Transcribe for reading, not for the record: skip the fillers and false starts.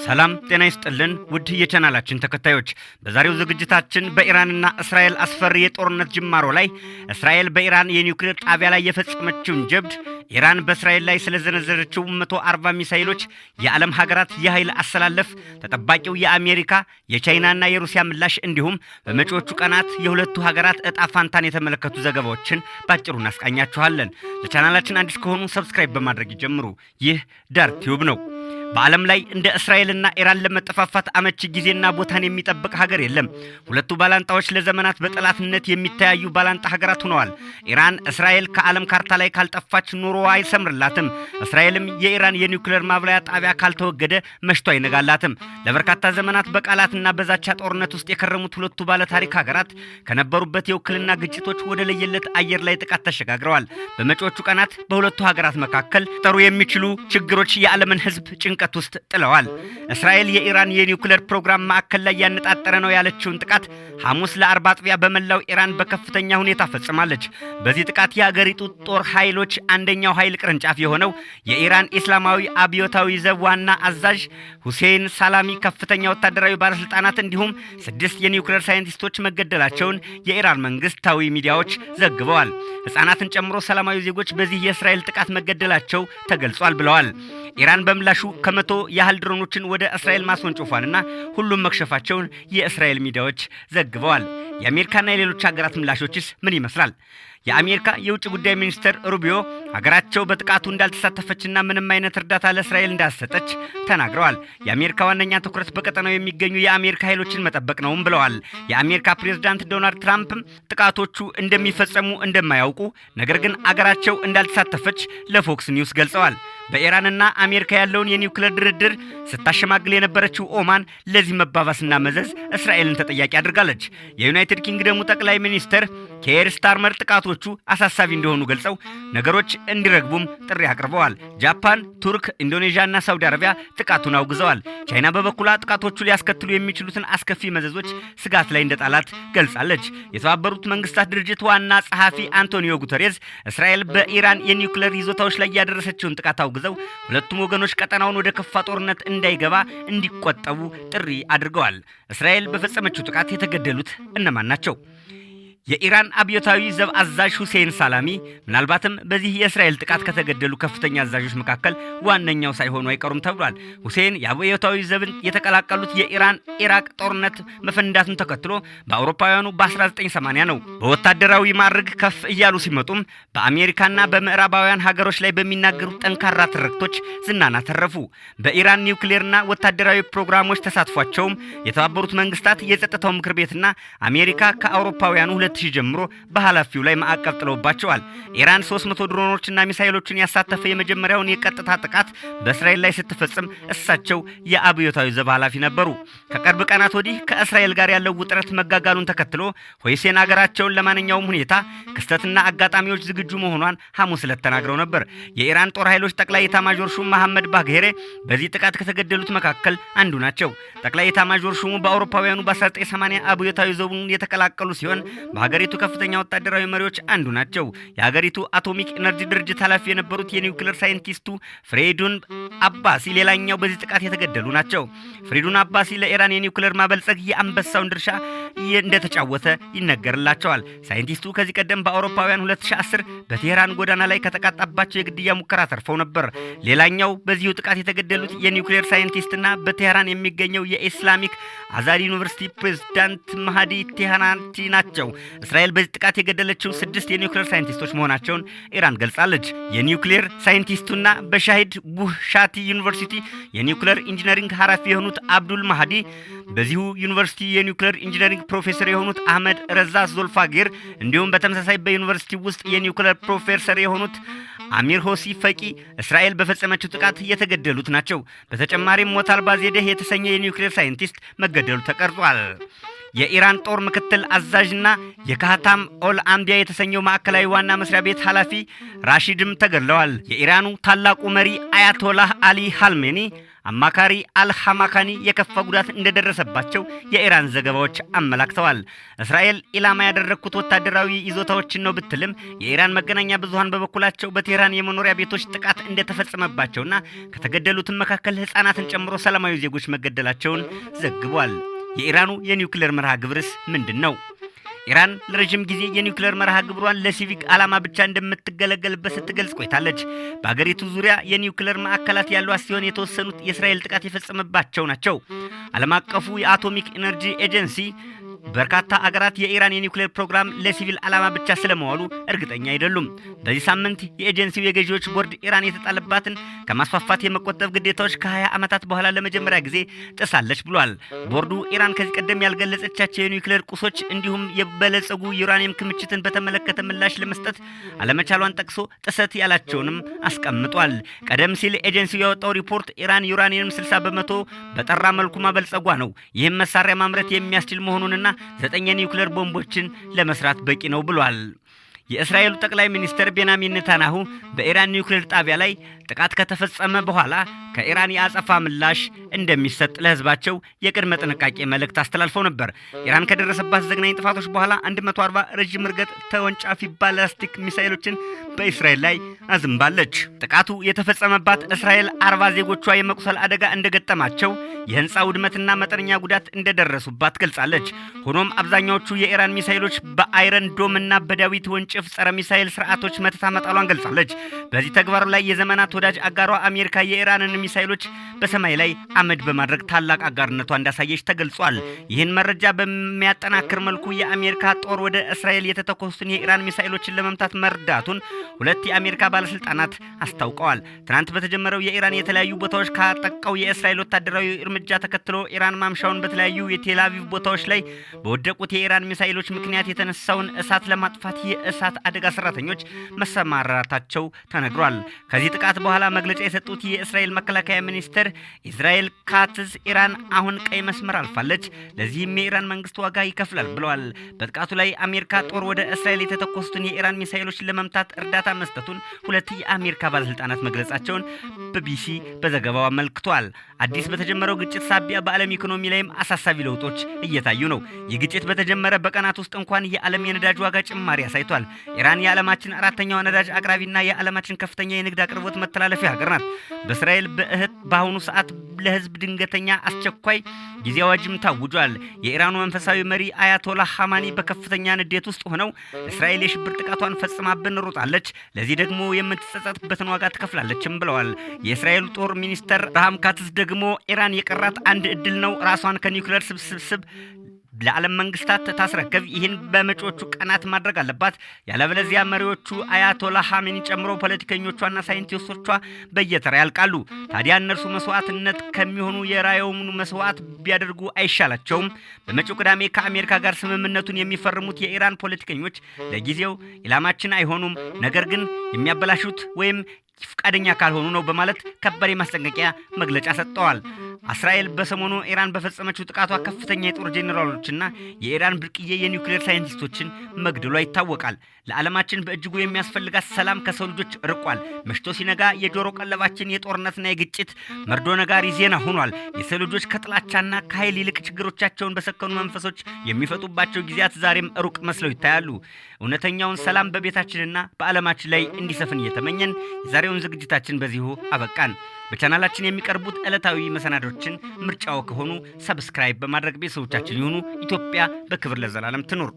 ሰላም ጤና ይስጥልን ውድ የቻናላችን ተከታዮች በዛሬው ዝግጅታችን በኢራንና እስራኤል አስፈሪ የጦርነት ጅማሮ ላይ እስራኤል በኢራን የኒውክሌር ጣቢያ ላይ የፈጸመችውን ጀብድ ኢራን በእስራኤል ላይ ስለዘነዘረችው 140 ሚሳኤሎች የዓለም ሀገራት የኃይል አሰላለፍ ተጠባቂው የአሜሪካ የቻይናና የሩሲያ ምላሽ እንዲሁም በመጪዎቹ ቀናት የሁለቱ ሀገራት ዕጣ ፋንታን የተመለከቱ ዘገባዎችን ባጭሩ እናስቃኛችኋለን። ለቻናላችን አዲስ ከሆኑ ሰብስክራይብ በማድረግ ይጀምሩ። ይህ ዳር ቲዩብ ነው። በዓለም ላይ እንደ እስራኤልና ኢራን ለመጠፋፋት አመቺ ጊዜና ቦታን የሚጠብቅ ሀገር የለም። ሁለቱ ባላንጣዎች ለዘመናት በጠላትነት የሚተያዩ ባላንጣ ሀገራት ሆነዋል። ኢራን እስራኤል ከዓለም ካርታ ላይ ካልጠፋች ኑሮ አይሰምርላትም። እስራኤልም የኢራን የኒውክሌር ማብላያ ጣቢያ ካልተወገደ መሽቶ አይነጋላትም። ለበርካታ ዘመናት በቃላትና በዛቻ ጦርነት ውስጥ የከረሙት ሁለቱ ባለታሪክ ሀገራት ከነበሩበት የውክልና ግጭቶች ወደ ለየለት አየር ላይ ጥቃት ተሸጋግረዋል። በመጪዎቹ ቀናት በሁለቱ ሀገራት መካከል ጠሩ የሚችሉ ችግሮች የዓለምን ሕዝብ ጭንቀት ውስጥ ጥለዋል። እስራኤል የኢራን የኒውክሌር ፕሮግራም ማዕከል ላይ ያነጣጠረ ነው ያለችውን ጥቃት ሐሙስ ለአርብ አጥቢያ በመላው ኢራን በከፍተኛ ሁኔታ ፈጽማለች። በዚህ ጥቃት የሀገሪቱ ጦር ኃይሎች አንደኛው ኃይል ቅርንጫፍ የሆነው የኢራን እስላማዊ አብዮታዊ ዘብ ዋና አዛዥ ሁሴን ሳላሚ ከፍተኛ ወታደራዊ ባለስልጣናት እንዲሁም 6 የኒውክሌር ሳይንቲስቶች መገደላቸውን የኢራን መንግስታዊ ሚዲያዎች ዘግበዋል። ሕፃናትን ጨምሮ ሰላማዊ ዜጎች በዚህ የእስራኤል ጥቃት መገደላቸው ተገልጿል ብለዋል። ኢራን በምላሹ ከመቶ ያህል ድሮኖችን ወደ እስራኤል ማስወንጨፏንና ሁሉም መክሸፋቸውን የእስራኤል ሚዲያዎች ዘግበዋል። የአሜሪካና የሌሎች ሀገራት ምላሾችስ ምን ይመስላል? የአሜሪካ የውጭ ጉዳይ ሚኒስትር ሩቢዮ ሀገራቸው በጥቃቱ እንዳልተሳተፈችና ምንም አይነት እርዳታ ለእስራኤል እንዳልሰጠች ተናግረዋል። የአሜሪካ ዋነኛ ትኩረት በቀጠናው የሚገኙ የአሜሪካ ኃይሎችን መጠበቅ ነውም ብለዋል። የአሜሪካ ፕሬዝዳንት ዶናልድ ትራምፕም ጥቃቶቹ እንደሚፈጸሙ እንደማያውቁ ነገር ግን አገራቸው እንዳልተሳተፈች ለፎክስ ኒውስ ገልጸዋል። በኢራንና አሜሪካ ያለውን የኒውክሌር ድርድር ስታሸማግል የነበረችው ኦማን ለዚህ መባባስና መዘዝ እስራኤልን ተጠያቂ አድርጋለች። የዩናይትድ ኪንግደሙ ጠቅላይ ሚኒስትር ኬር ስታርመር ጥቃቶቹ አሳሳቢ እንደሆኑ ገልጸው ነገሮች እንዲረግቡም ጥሪ አቅርበዋል። ጃፓን፣ ቱርክ፣ ኢንዶኔዥያና ሳውዲ አረቢያ ጥቃቱን አውግዘዋል። ቻይና በበኩሏ ጥቃቶቹ ሊያስከትሉ የሚችሉትን አስከፊ መዘዞች ስጋት ላይ እንደጣላት ገልጻለች። የተባበሩት መንግስታት ድርጅት ዋና ጸሐፊ አንቶኒዮ ጉተሬዝ እስራኤል በኢራን የኒውክሌር ይዞታዎች ላይ ያደረሰችውን ጥቃት አውግዘው ሁለቱም ወገኖች ቀጠናውን ወደ ከፋ ጦርነት እንዳይገባ እንዲቆጠቡ ጥሪ አድርገዋል። እስራኤል በፈጸመችው ጥቃት የተገደሉት እነማን ናቸው? የኢራን አብዮታዊ ዘብ አዛዥ ሁሴን ሳላሚ ምናልባትም በዚህ የእስራኤል ጥቃት ከተገደሉ ከፍተኛ አዛዦች መካከል ዋነኛው ሳይሆኑ አይቀሩም ተብሏል። ሁሴን የአብዮታዊ ዘብን የተቀላቀሉት የኢራን ኢራቅ ጦርነት መፈንዳቱን ተከትሎ በአውሮፓውያኑ በ1980 ነው። በወታደራዊ ማዕረግ ከፍ እያሉ ሲመጡም በአሜሪካና በምዕራባውያን ሀገሮች ላይ በሚናገሩት ጠንካራ ትርክቶች ዝናን አተረፉ። በኢራን ኒውክሌርና ወታደራዊ ፕሮግራሞች ተሳትፏቸውም የተባበሩት መንግስታት የጸጥታው ምክር ቤትና አሜሪካ ከአውሮፓውያኑ 2000 ጀምሮ በኃላፊው ላይ ማዕቀብ ጥለውባቸዋል። ኢራን 300 ድሮኖችና ሚሳኤሎችን ያሳተፈ የመጀመሪያውን የቀጥታ ጥቃት በእስራኤል ላይ ስትፈጽም እሳቸው የአብዮታዊ ዘብ ኃላፊ ነበሩ። ከቅርብ ቀናት ወዲህ ከእስራኤል ጋር ያለው ውጥረት መጋጋሉን ተከትሎ ሁሴን ሀገራቸውን ለማንኛውም ሁኔታ ክስተትና አጋጣሚዎች ዝግጁ መሆኗን ሐሙስ ዕለት ተናግረው ነበር። የኢራን ጦር ኃይሎች ጠቅላይ ኤታማዦር ሹም መሐመድ ባግሄሬ በዚህ ጥቃት ከተገደሉት መካከል አንዱ ናቸው። ጠቅላይ ኤታማዦር ሹሙ በአውሮፓውያኑ በ1980 አብዮታዊ ዘቡን የተቀላቀሉ ሲሆን በሀገሪቱ ከፍተኛ ወታደራዊ መሪዎች አንዱ ናቸው። የሀገሪቱ አቶሚክ ኤነርጂ ድርጅት ኃላፊ የነበሩት የኒውክሌር ሳይንቲስቱ ፍሬዱን አባሲ ሌላኛው በዚህ ጥቃት የተገደሉ ናቸው። ፍሬዱን አባሲ ለኢራን የኒውክሌር ማበልጸግ የአንበሳውን ድርሻ እንደተጫወተ ይነገርላቸዋል። ሳይንቲስቱ ከዚህ ቀደም በአውሮፓውያን 2010 በቴህራን ጎዳና ላይ ከተቃጣባቸው የግድያ ሙከራ ተርፈው ነበር። ሌላኛው በዚሁ ጥቃት የተገደሉት የኒውክሌር ሳይንቲስትና በቴህራን የሚገኘው የኢስላሚክ አዛድ ዩኒቨርሲቲ ፕሬዝዳንት ማህዲ ቴህራንቲ ናቸው። እስራኤል በዚህ ጥቃት የገደለችው 6 የኒውክሌር ሳይንቲስቶች መሆናቸውን ኢራን ገልጻለች። የኒውክሌር ሳይንቲስቱና በሻሂድ ቡሻቲ ዩኒቨርሲቲ የኒውክሌር ኢንጂነሪንግ ኃላፊ የሆኑት አብዱል ማህዲ፣ በዚሁ ዩኒቨርሲቲ የኒውክሌር ኢንጂነሪንግ ፕሮፌሰር የሆኑት አህመድ ረዛ ዞልፋጌር እንዲሁም በተመሳሳይ በዩኒቨርሲቲ ውስጥ የኒውክሌር ፕሮፌሰር የሆኑት አሚር ሆሲ ፈቂ እስራኤል በፈጸመችው ጥቃት የተገደሉት ናቸው። በተጨማሪም ሞት አልባ ዜዴህ የተሰኘ የኒውክሌር ሳይንቲስት መገደሉ ተቀርጿል። የኢራን ጦር ምክትል አዛዥና የካህታም ኦል አምቢያ የተሰኘው ማዕከላዊ ዋና መስሪያ ቤት ኃላፊ ራሺድም ተገድለዋል። የኢራኑ ታላቁ መሪ አያቶላህ አሊ ሃልሜኒ አማካሪ አልሐማካኒ የከፋ ጉዳት እንደደረሰባቸው የኢራን ዘገባዎች አመላክተዋል። እስራኤል ኢላማ ያደረኩት ወታደራዊ ይዞታዎችን ነው ብትልም የኢራን መገናኛ ብዙሃን በበኩላቸው በቴህራን የመኖሪያ ቤቶች ጥቃት እንደተፈጸመባቸውና ከተገደሉትም መካከል ህፃናትን ጨምሮ ሰላማዊ ዜጎች መገደላቸውን ዘግቧል። የኢራኑ የኒውክሌር መርሃ ግብርስ ምንድነው? ኢራን ለረጅም ጊዜ የኒውክሌር መርሃ ግብሯን ለሲቪክ ዓላማ ብቻ እንደምትገለገልበት ስትገልጽ ቆይታለች። በአገሪቱ ዙሪያ የኒውክሌር ማዕከላት ያሏት ሲሆን የተወሰኑት የእስራኤል ጥቃት የፈጸመባቸው ናቸው። ዓለም አቀፉ የአቶሚክ ኤነርጂ ኤጀንሲ በርካታ አገራት የኢራን የኒውክሌር ፕሮግራም ለሲቪል ዓላማ ብቻ ስለመዋሉ እርግጠኛ አይደሉም። በዚህ ሳምንት የኤጀንሲው የገዢዎች ቦርድ ኢራን የተጣለባትን ከማስፋፋት የመቆጠብ ግዴታዎች ከ20 ዓመታት በኋላ ለመጀመሪያ ጊዜ ጥሳለች ብሏል። ቦርዱ ኢራን ከዚህ ቀደም ያልገለጸቻቸው የኒውክሌር ቁሶች እንዲሁም የበለጸጉ ዩራኒየም ክምችትን በተመለከተ ምላሽ ለመስጠት አለመቻሏን ጠቅሶ ጥሰት ያላቸውንም አስቀምጧል። ቀደም ሲል ኤጀንሲው ያወጣው ሪፖርት ኢራን ዩራኒየም 60% በጠራ መልኩ ማበልጸጓ ነው። ይህም መሳሪያ ማምረት የሚያስችል መሆኑንና 9 የኒውክሌር ቦምቦችን ለመስራት በቂ ነው ብሏል። የእስራኤሉ ጠቅላይ ሚኒስትር ቤንያሚን ኔታንያሁ በኢራን ኒውክሌር ጣቢያ ላይ ጥቃት ከተፈጸመ በኋላ ከኢራን የአጸፋ ምላሽ እንደሚሰጥ ለህዝባቸው የቅድመ ጥንቃቄ መልእክት አስተላልፈው ነበር። ኢራን ከደረሰባት ዘግናኝ ጥፋቶች በኋላ 140 ረጅም ርቀት ተወንጫፊ ባላስቲክ ሚሳኤሎችን በእስራኤል ላይ አዝንባለች። ጥቃቱ የተፈጸመባት እስራኤል 40 ዜጎቿ የመቁሰል አደጋ እንደገጠማቸው፣ የህንፃ ውድመትና መጠነኛ ጉዳት እንደደረሱባት ገልጻለች። ሆኖም አብዛኛዎቹ የኢራን ሚሳኤሎች በአይረን ዶም እና በዳዊት ወንጭፍ ጸረ ሚሳኤል ስርዓቶች መተታ መጣሏን ገልጻለች። በዚህ ተግባር ላይ የዘመናት ወዳጅ አጋሯ አሜሪካ የኢራንን ሚሳኤሎች በሰማይ ላይ አመድ በማድረግ ታላቅ አጋርነቷ እንዳሳየች ተገልጿል። ይህን መረጃ በሚያጠናክር መልኩ የአሜሪካ ጦር ወደ እስራኤል የተተኮሱትን የኢራን ሚሳኤሎችን ለመምታት መርዳቱን ሁለት የአሜሪካ ባለስልጣናት አስታውቀዋል። ትናንት በተጀመረው የኢራን የተለያዩ ቦታዎች ካጠቃው የእስራኤል ወታደራዊ እርምጃ ተከትሎ ኢራን ማምሻውን በተለያዩ የቴል አቪቭ ቦታዎች ላይ በወደቁት የኢራን ሚሳኤሎች ምክንያት የተነሳውን እሳት ለማጥፋት የእሳት አደጋ ሰራተኞች መሰማራታቸው ተነግሯል። ከዚህ ጥቃት በኋላ መግለጫ የሰጡት የእስራኤል መከላከያ ሚኒስትር ኢስራኤል ካትዝ ኢራን አሁን ቀይ መስመር አልፋለች፣ ለዚህም የኢራን መንግስት ዋጋ ይከፍላል ብለዋል። በጥቃቱ ላይ አሜሪካ ጦር ወደ እስራኤል የተተኮሱትን የኢራን ሚሳኤሎችን ለመምታት እርዳታ መስጠቱን ሁለት የአሜሪካ ባለስልጣናት መግለጻቸውን ቢቢሲ በዘገባው አመልክቷል። አዲስ በተጀመረው ግጭት ሳቢያ በዓለም ኢኮኖሚ ላይም አሳሳቢ ለውጦች እየታዩ ነው። ይህ ግጭት በተጀመረ በቀናት ውስጥ እንኳን የዓለም የነዳጅ ዋጋ ጭማሪ አሳይቷል። ኢራን የዓለማችን አራተኛው ነዳጅ አቅራቢና የዓለማችን ከፍተኛ የንግድ አቅርቦት መተላለፊያ ሀገር ናት። በእስራኤል በአሁኑ ሰዓት ለህዝብ ድንገተኛ አስቸኳይ ጊዜ አዋጅም ታውጇል። የኢራኑ መንፈሳዊ መሪ አያቶላህ ኻሜኒ በከፍተኛ ንዴት ውስጥ ሆነው እስራኤል የሽብር ጥቃቷን ፈጽማብን ሮጣለች፣ ለዚህ ደግሞ የምትጸጸትበትን ዋጋ ትከፍላለችም ብለዋል። የእስራኤል ጦር ሚኒስትር ራሃም ካትዝ ደግሞ ኢራን የቀራት አንድ እድል ነው፣ ራሷን ከኒውክሌር ስብስብ ለዓለም መንግስታት ታስረከብ፣ ይህን በመጪዎቹ ቀናት ማድረግ አለባት፣ ያለበለዚያ መሪዎቹ አያቶላህ ኻሜኒ ጨምሮ ፖለቲከኞቿና ሳይንቲስቶቿ በየተራ ያልቃሉ። ታዲያ እነርሱ መስዋዕትነት ከሚሆኑ የራዩን መስዋዕት ቢያደርጉ አይሻላቸውም? በመጪው ቅዳሜ ከአሜሪካ ጋር ስምምነቱን የሚፈርሙት የኢራን ፖለቲከኞች ለጊዜው ኢላማችን አይሆኑም፣ ነገር ግን የሚያበላሹት ወይም ፍቃደኛ ካልሆኑ ነው በማለት ከባድ ማስጠንቀቂያ መግለጫ ሰጥተዋል። እስራኤል በሰሞኑ ኢራን በፈጸመችው ጥቃቷ ከፍተኛ የጦር ጄኔራሎችና የኢራን ብርቅዬ የኒውክሌር ሳይንቲስቶችን መግደሏ ይታወቃል። ለዓለማችን በእጅጉ የሚያስፈልጋት ሰላም ከሰው ልጆች ርቋል። መሽቶ ሲነጋ የጆሮ ቀለባችን የጦርነትና የግጭት መርዶ ነጋሪ ዜና ሆኗል። የሰው ልጆች ከጥላቻና ከኃይል ይልቅ ችግሮቻቸውን በሰከኑ መንፈሶች የሚፈጡባቸው ጊዜያት ዛሬም ሩቅ መስለው ይታያሉ። እውነተኛውን ሰላም በቤታችንና በዓለማችን ላይ እንዲሰፍን እየተመኘን የዛሬውን ዝግጅታችን በዚሁ አበቃን። በቻናላችን የሚቀርቡት ዕለታዊ መሰናዶችን ምርጫው ከሆኑ ሰብስክራይብ በማድረግ ቤተሰቦቻችን ይሁኑ። ኢትዮጵያ በክብር ለዘላለም ትኑር።